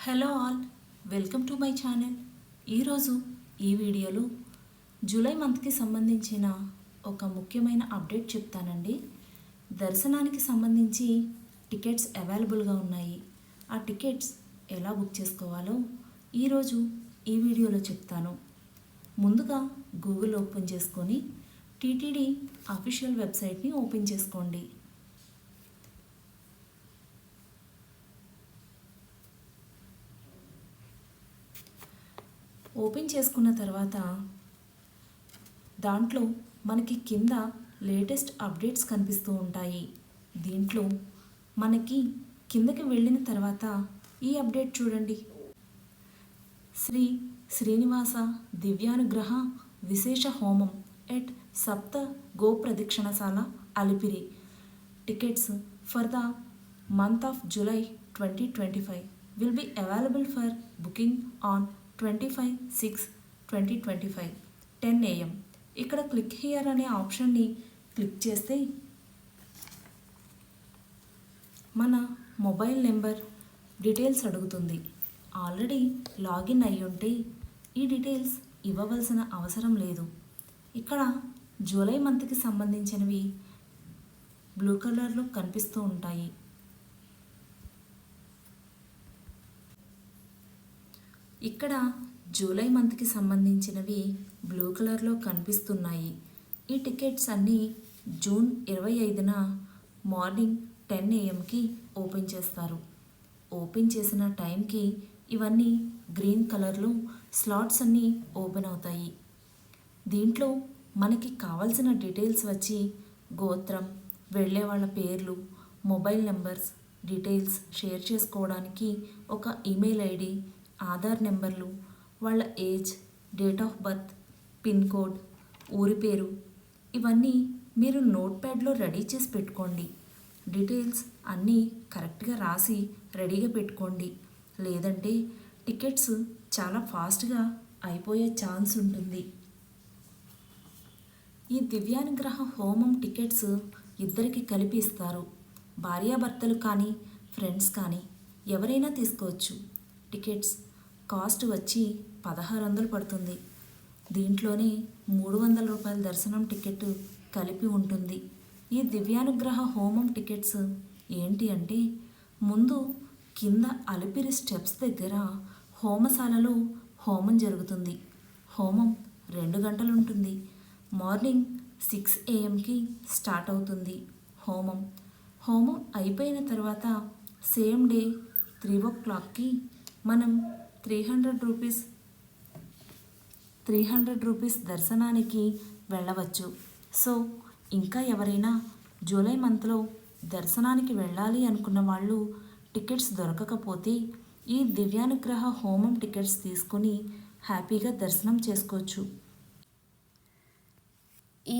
Hello all, welcome to my channel. ఈరోజు ఈ వీడియోలో జూలై మంత్కి సంబంధించిన ఒక ముఖ్యమైన అప్డేట్ చెప్తానండి. దర్శనానికి సంబంధించి టికెట్స్ అవైలబుల్గా ఉన్నాయి. ఆ టికెట్స్ ఎలా బుక్ చేసుకోవాలో ఈరోజు ఈ వీడియోలో చెప్తాను. ముందుగా గూగుల్ ఓపెన్ చేసుకొని టీటీడీ అఫీషియల్ వెబ్సైట్ని ఓపెన్ చేసుకోండి. ఓపెన్ చేసుకున్న తర్వాత దాంట్లో మనకి కింద లేటెస్ట్ అప్డేట్స్ కనిపిస్తూ ఉంటాయి. దీంట్లో మనకి కిందకి వెళ్ళిన తర్వాత ఈ అప్డేట్ చూడండి. శ్రీ శ్రీనివాస దివ్యానుగ్రహ విశేష హోమం ఎట్ సప్త గో ప్రదక్షిణశాల Alipiri. Tickets for the month of July 2025 will be available for booking on 25/6/2025 10 AM. ఇక్కడ క్లిక్ హియర్ అనే ఆప్షన్ని క్లిక్ చేస్తే మన మొబైల్ నెంబర్ డీటెయిల్స్ అడుగుతుంది. ఆల్రెడీ లాగిన్ అయి ఉంటే ఈ డీటెయిల్స్ ఇవ్వవలసిన అవసరం లేదు. ఇక్కడ జూలై మంత్కి సంబంధించినవి బ్లూ కలర్లో కనిపిస్తూ ఉంటాయి. ఇక్కడ జూలై మంత్కి సంబంధించినవి బ్లూ కలర్లో కనిపిస్తున్నాయి. ఈ టికెట్స్ అన్నీ జూన్ 25న మార్నింగ్ 10 AMకి ఓపెన్ చేస్తారు. ఓపెన్ చేసిన టైంకి ఇవన్నీ గ్రీన్ కలర్లో స్లాట్స్ అన్నీ ఓపెన్ అవుతాయి. దీంట్లో మనకి కావాల్సిన డీటెయిల్స్ వచ్చి గోత్రం, వెళ్ళే వాళ్ళ పేర్లు, మొబైల్ నెంబర్స్ డీటెయిల్స్ షేర్ చేసుకోవడానికి ఒక ఈమెయిల్ ఐడి, ఆధార్ నెంబర్లు, వాళ్ళ age, date of birth, pin code, ఊరి పేరు ఇవన్నీ మీరు నోట్ ప్యాడ్లో రెడీ చేసి పెట్టుకోండి. డీటెయిల్స్ అన్నీ కరెక్ట్గా రాసి రెడీగా పెట్టుకోండి. లేదంటే టికెట్స్ చాలా ఫాస్ట్గా అయిపోయే ఛాన్స్ ఉంటుంది. ఈ దివ్యానుగ్రహ హోమం టికెట్స్ ఇద్దరికి కలిపి ఇస్తారు. భార్యాభర్తలు కానీ ఫ్రెండ్స్ కానీ ఎవరైనా తీసుకోవచ్చు. టికెట్స్ కాస్ట్ వచ్చి 1600 పడుతుంది. దీంట్లోనే 300 రూపాయల దర్శనం టికెట్ కలిపి ఉంటుంది. ఈ దివ్యానుగ్రహ హోమం టికెట్స్ ఏంటి అంటే, ముందు కింద అలిపిరి స్టెప్స్ దగ్గర హోమశాలలో హోమం జరుగుతుంది. హోమం 2 గంటలు ఉంటుంది. మార్నింగ్ 6 AMకి స్టార్ట్ అవుతుంది హోమం. హోమం అయిపోయిన తర్వాత సేమ్ డే 3 o'clockకి మనం 300 రూపీస్ దర్శనానికి వెళ్ళవచ్చు. సో ఇంకా ఎవరైనా జూలై మంత్లో దర్శనానికి వెళ్ళాలి అనుకున్న వాళ్ళు టికెట్స్ దొరకకపోతే ఈ దివ్యానుగ్రహ హోమం టికెట్స్ తీసుకొని హ్యాపీగా దర్శనం చేసుకోవచ్చు.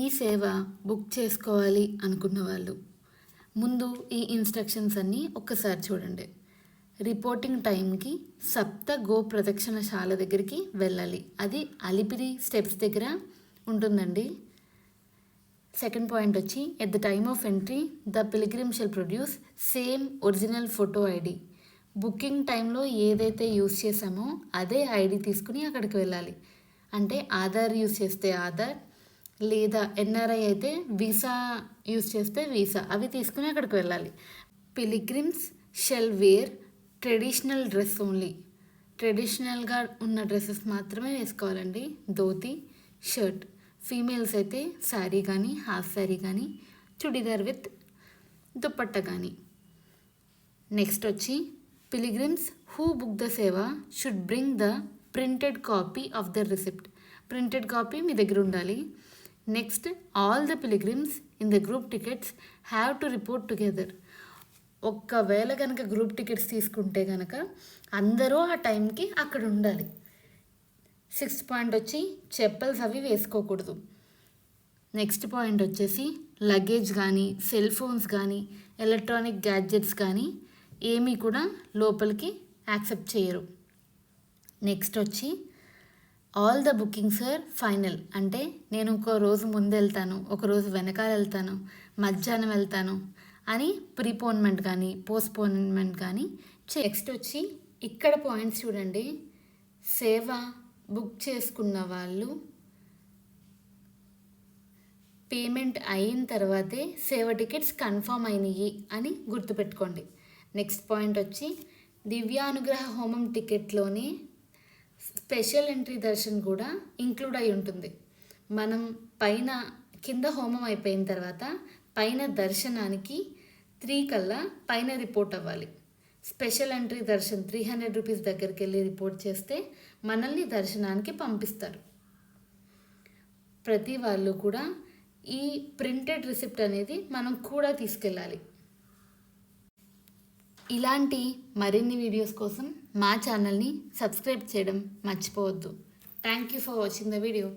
ఈ సేవ బుక్ చేసుకోవాలి అనుకున్న వాళ్ళు ముందు ఈ ఇన్స్ట్రక్షన్స్ అన్నీ ఒక్కసారి చూడండి. రిపోర్టింగ్ టైంకి సప్త గో ప్రదక్షిణశాల దగ్గరికి వెళ్ళాలి. అది అలిపిరి స్టెప్స్ దగ్గర ఉంటుందండి. సెకండ్ పాయింట్ వచ్చి, at the time of entry the pilgrim shall produce same original photo ID. Booking టైంలో ఏదైతే యూస్ చేసామో అదే ఐడి తీసుకుని అక్కడికి వెళ్ళాలి. అంటే ఆధార్ యూస్ చేస్తే ఆధార్, లేదా ఎన్ఆర్ఐ అయితే వీసా యూస్ చేస్తే వీసా, అవి తీసుకుని అక్కడికి వెళ్ళాలి. Pilgrims shall wear traditional dress only. ట్రెడిషనల్గా ఉన్న డ్రెస్సెస్ మాత్రమే వేసుకోవాలండి. ధోతి, షర్ట్. ఫీమేల్స్ అయితే శారీ కానీ, హాఫ్ శారీ కానీ, చుడిదార్ విత్ దుప్పట్ట కానీ. నెక్స్ట్ వచ్చి, pilgrims who book the seva should bring the printed copy of the receipt. Printed copy మీ దగ్గర ఉండాలి. Next, all the pilgrims in the group tickets have to report together. ఒక్కవేళ కనుక గ్రూప్ టికెట్స్ తీసుకుంటే కనుక అందరూ ఆ టైంకి అక్కడ ఉండాలి. 6th పాయింట్ వచ్చి, చెప్పల్స్ అవి వేసుకోకూడదు. నెక్స్ట్ పాయింట్ వచ్చేసి, లగేజ్ కానీ, సెల్ ఫోన్స్ కానీ, ఎలక్ట్రానిక్ గ్యాడ్జెట్స్ కానీ ఏమీ కూడా లోపలికి యాక్సెప్ట్ చేయరు. నెక్స్ట్ వచ్చి, all the bookings are final. అంటే నేను ఒక రోజు ముందు వెళ్తాను, ఒకరోజు వెనకాల వెళ్తాను, మధ్యాహ్నం వెళ్తాను అని ప్రీపోన్మెంట్ కానీ పోస్ట్పోన్మెంట్ కానీ. నెక్స్ట్ వచ్చి ఇక్కడ పాయింట్స్ చూడండి. సేవ బుక్ చేసుకున్న వాళ్ళు పేమెంట్ అయిన తర్వాతే సేవ టికెట్స్ కన్ఫర్మ్ అయినాయి అని గుర్తుపెట్టుకోండి. నెక్స్ట్ పాయింట్ వచ్చి దివ్యానుగ్రహ హోమం టికెట్లోనే స్పెషల్ ఎంట్రీ దర్శన్ కూడా ఇంక్లూడ్ అయి ఉంటుంది. మనం కింద హోమం అయిపోయిన తర్వాత పైన దర్శనానికి 3 కల్లా పైన రిపోర్ట్ అవ్వాలి. స్పెషల్ ఎంట్రీ దర్శన్ 300 రూపీస్ దగ్గరికి వెళ్ళి రిపోర్ట్ చేస్తే మనల్ని దర్శనానికి పంపిస్తారు. ప్రతి వాళ్ళు కూడా ఈ ప్రింటెడ్ రిసిప్ట్ అనేది మనం కూడా తీసుకెళ్ళాలి. ఇలాంటి మరిన్ని వీడియోస్ కోసం మా ఛానల్ని సబ్స్క్రైబ్ చేయడం మర్చిపోవద్దు. Thank you for watching the video.